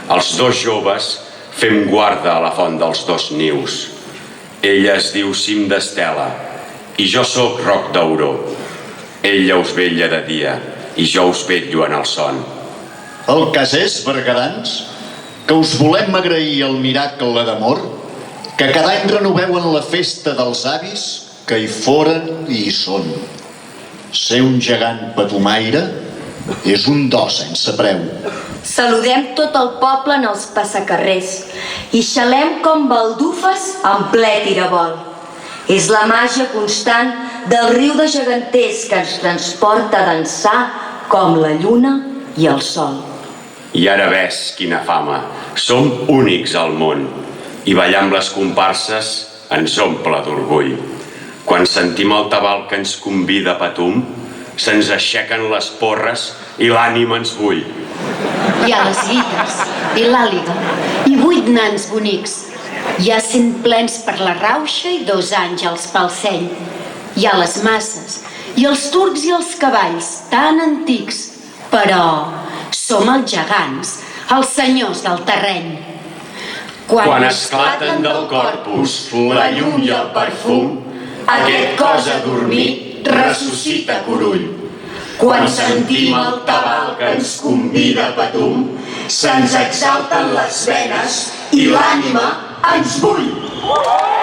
Els dos joves fem guarda a la font dels dos nius. Ella es diu cim d'estela i jo sóc roc d'auró. Ella us vetlla de dia i jo us vetllo en el son. El cas és, berguedans, que us volem agrair el miracle d'amor que cada any renoveu en la festa dels avis que hi foren i hi són. Ser un gegant petomaire és un do sense preu. Saludem tot el poble en els passacarrers i xalem com baldufes en ple tirabol. És la màgia constant del riu de geganters que ens transporta a dansar com la lluna i el sol. I ara ves quina fama, som únics al món i ballar amb les comparses ens omple d'orgull. Quan sentim el tabal que ens convida a Patum, se'ns aixequen les porres i l'ànima ens bull. Hi ha les guites i l'àliga i 8 nans bonics. Hi ha 100 plens per la rauxa i 2 àngels pel seny. Hi ha les masses i els turcs i els cavalls tan antics, però som els gegants, els senyors del terreny. Quan esclaten del corpus la llum i el perfum, aquest cos adormit ressuscita Curull. Quan sentim el tabal que ens convida a Patum, se'ns exalten les venes i l'ànima ens bull. Quatro.